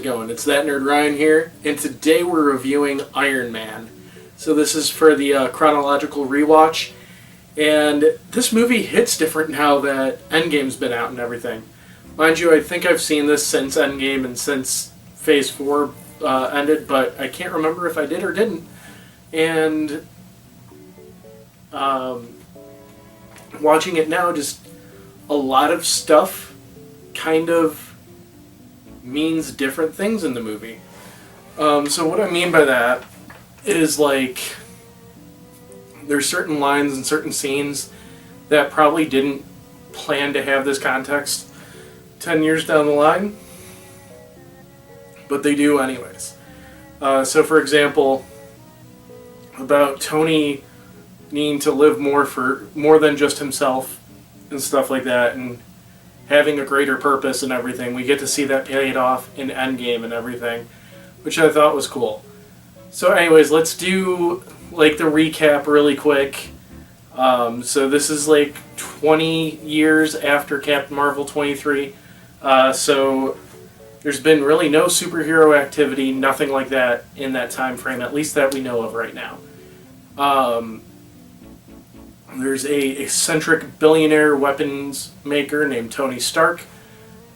going? It's That Nerd Ryan here, and today we're reviewing Iron Man. So this is for the Chronological Rewatch, and this movie hits different now that Endgame's been out and everything. Mind you, I think I've seen this since Endgame and since Phase 4 ended, but I can't remember if I did or didn't. And watching it now, just a lot of stuff kind of means different things in the movie. So what I mean by that is, like, there's certain lines and certain scenes that probably didn't plan to have this context 10 years down the line, but they do anyways. So for example, about Tony needing to live more than just himself and stuff like that, and having a greater purpose and everything. We get to see that paid off in Endgame and everything, which I thought was cool. So anyways, let's do like the recap really quick. So this is like 20 years after Captain Marvel 23. So there's been really no superhero activity, nothing like that in that time frame, at least that we know of right now. There's a eccentric billionaire weapons maker named Tony Stark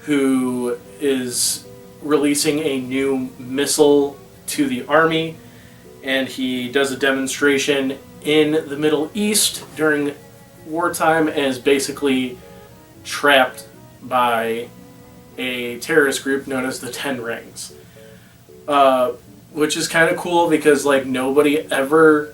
who is releasing a new missile to the army, and he does a demonstration in the Middle East during wartime and is basically trapped by a terrorist group known as the Ten Rings, which is kind of cool because, like, nobody ever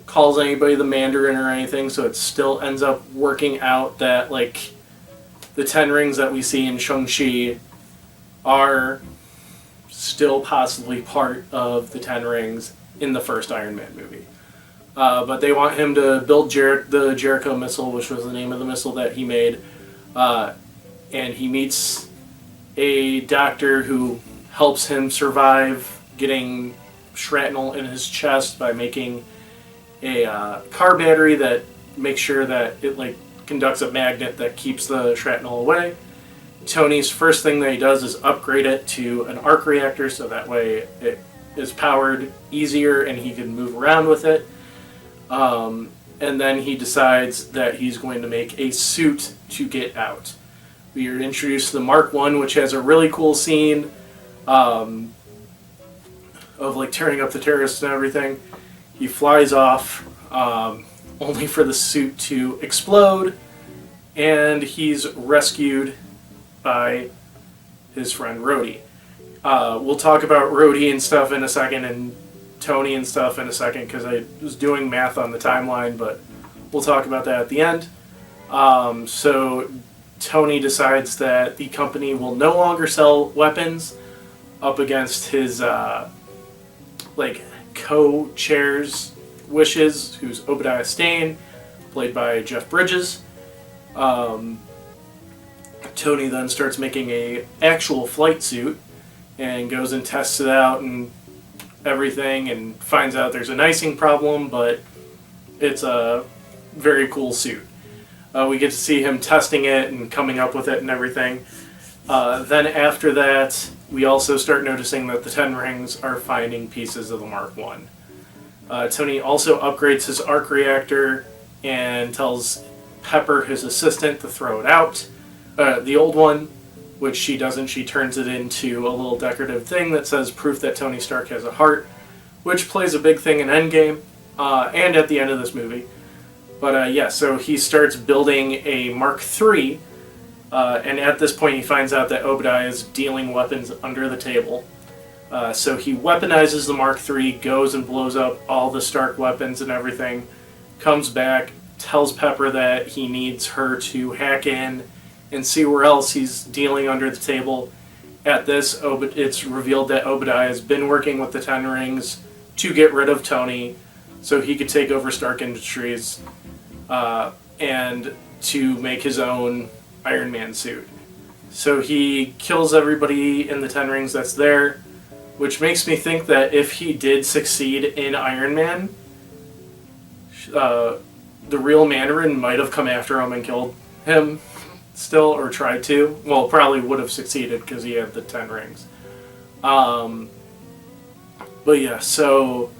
calls anybody the Mandarin or anything, so it still ends up working out that, like, the Ten Rings that we see in Shang-Chi are still possibly part of the Ten Rings in the first Iron Man movie. But they want him to build the Jericho missile, which was the name of the missile that he made, and he meets a doctor who helps him survive getting shrapnel in his chest by making a car battery that makes sure that it, like, conducts a magnet that keeps the shrapnel away. Tony's first thing that he does is upgrade it to an arc reactor, so that way it is powered easier and he can move around with it. And then he decides that he's going to make a suit to get out. We are introduced to the Mark I, which has a really cool scene of, like, tearing up the terrorists and everything. He flies off, only for the suit to explode, and he's rescued by his friend Rhodey. We'll talk about Rhodey and stuff in a second, and Tony and stuff in a second, because I was doing math on the timeline, but we'll talk about that at the end. So Tony decides that the company will no longer sell weapons up against his, co-chair's wishes, who's Obadiah Stane, played by Jeff Bridges. Tony then starts making a actual flight suit and goes and tests it out and everything, and finds out there's an icing problem, but it's a very cool suit. We get to see him testing it and coming up with it and everything. Then after that, we also start noticing that the Ten Rings are finding pieces of the Mark I. Tony also upgrades his arc reactor and tells Pepper, his assistant, to throw it out. The old one, which she doesn't. She turns it into a little decorative thing that says proof that Tony Stark has a heart, which plays a big thing in Endgame and at the end of this movie. But so he starts building a Mark III, and at this point he finds out that Obadiah is dealing weapons under the table. So he weaponizes the Mark III, goes and blows up all the Stark weapons and everything, comes back, tells Pepper that he needs her to hack in and see where else he's dealing under the table. At this, it's revealed that Obadiah has been working with the Ten Rings to get rid of Tony so he could take over Stark Industries and to make his own Iron Man suit. So he kills everybody in the Ten Rings that's there, which makes me think that if he did succeed in Iron Man, the real Mandarin might have come after him and killed him still, or tried to. Well, probably would have succeeded because he had the Ten Rings. Um, but yeah, so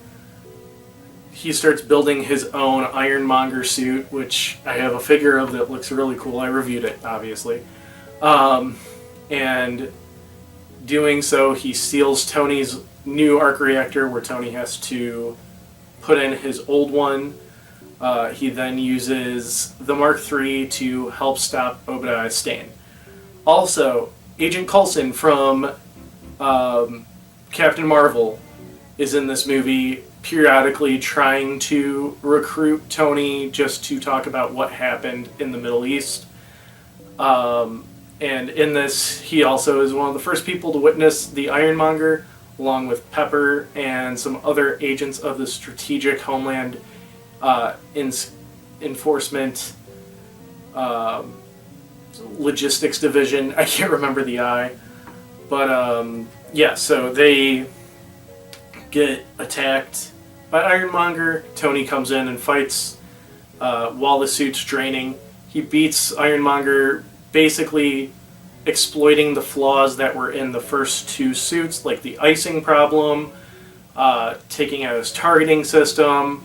he starts building his own Ironmonger suit, which I have a figure of that looks really cool. I reviewed it, obviously. And doing so, he steals Tony's new arc reactor, where Tony has to put in his old one. He then uses the Mark III to help stop Obadiah's stain. Also, Agent Coulson from Captain Marvel is in this movie, periodically trying to recruit Tony just to talk about what happened in the Middle East. And in this, he also is one of the first people to witness the Ironmonger, along with Pepper and some other agents of the Strategic Homeland Enforcement Logistics Division. I can't remember the I. But, yeah, so they get attacked by Ironmonger. Tony comes in and fights while the suit's draining. He beats Ironmonger, basically exploiting the flaws that were in the first two suits, like the icing problem, taking out his targeting system,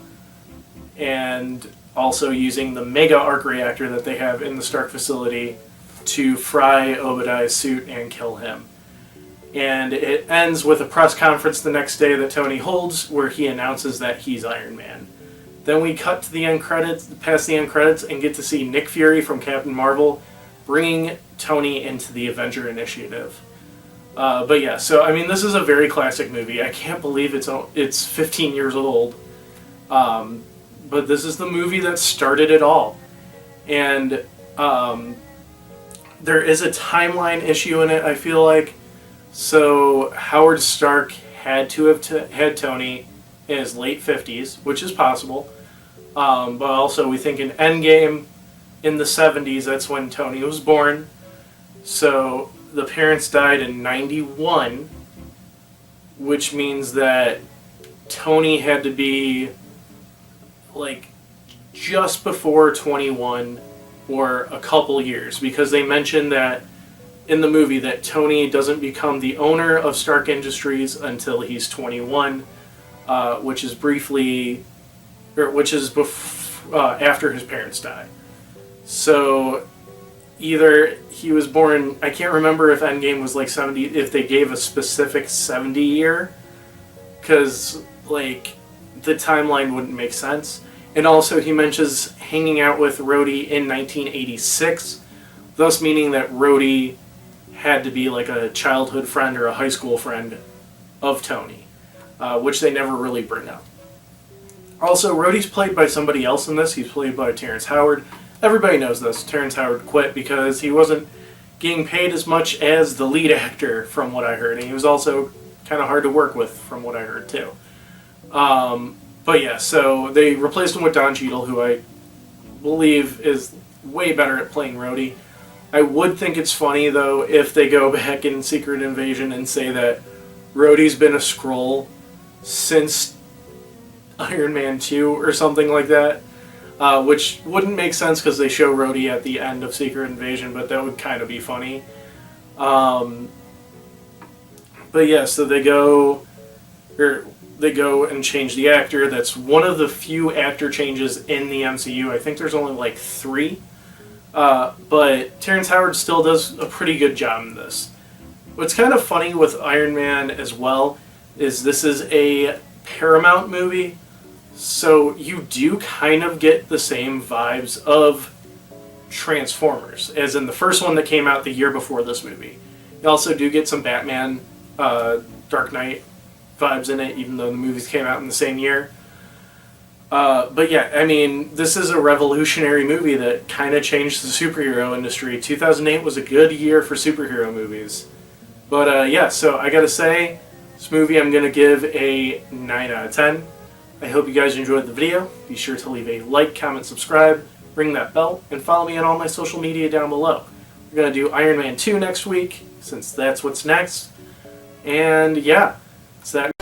and also using the mega arc reactor that they have in the Stark facility to fry Obadiah's suit and kill him. And it ends with a press conference the next day that Tony holds, where he announces that he's Iron Man. Then we cut to the end credits, past the end credits, and get to see Nick Fury from Captain Marvel bringing Tony into the Avenger Initiative. But yeah, so I mean, this is a very classic movie. I can't believe it's 15 years old. But this is the movie that started it all. And there is a timeline issue in it, I feel like. So Howard Stark had to have had Tony in his late 50s, which is possible. But also we think in Endgame in the 70s, that's when Tony was born. So the parents died in 91, which means that Tony had to be like just before 21 or a couple years, because they mentioned that in the movie that Tony doesn't become the owner of Stark Industries until he's 21, which is after his parents die. So either he was born, I can't remember if Endgame was like 70, if they gave a specific 70 year, because like the timeline wouldn't make sense. And also he mentions hanging out with Rhodey in 1986, thus meaning that Rhodey had to be like a childhood friend or a high school friend of Tony, which they never really bring up. Also, Rhodey's played by somebody else in this. He's played by Terrence Howard. Everybody knows this. Terrence Howard quit because he wasn't getting paid as much as the lead actor, from what I heard. And he was also kind of hard to work with, from what I heard, too. But yeah, so they replaced him with Don Cheadle, who I believe is way better at playing Rhodey. I would think it's funny, though, if they go back in Secret Invasion and say that Rhodey's been a Skrull since Iron Man 2 or something like that, which wouldn't make sense because they show Rhodey at the end of Secret Invasion, but that would kind of be funny. But yeah, so they go and change the actor. That's one of the few actor changes in the MCU. I think there's only like 3. But Terrence Howard still does a pretty good job in this. What's kind of funny with Iron Man as well is this is a Paramount movie, so you do kind of get the same vibes of Transformers, as in the first one that came out the year before this movie. You also do get some Batman, Dark Knight vibes in it, even though the movies came out in the same year. But yeah, I mean, this is a revolutionary movie that kind of changed the superhero industry. 2008 was a good year for superhero movies. But yeah, so I gotta say, this movie I'm gonna give a 9 out of 10. I hope you guys enjoyed the video. Be sure to leave a like, comment, subscribe, ring that bell, and follow me on all my social media down below. We're gonna do Iron Man 2 next week, since that's what's next. And yeah, it's that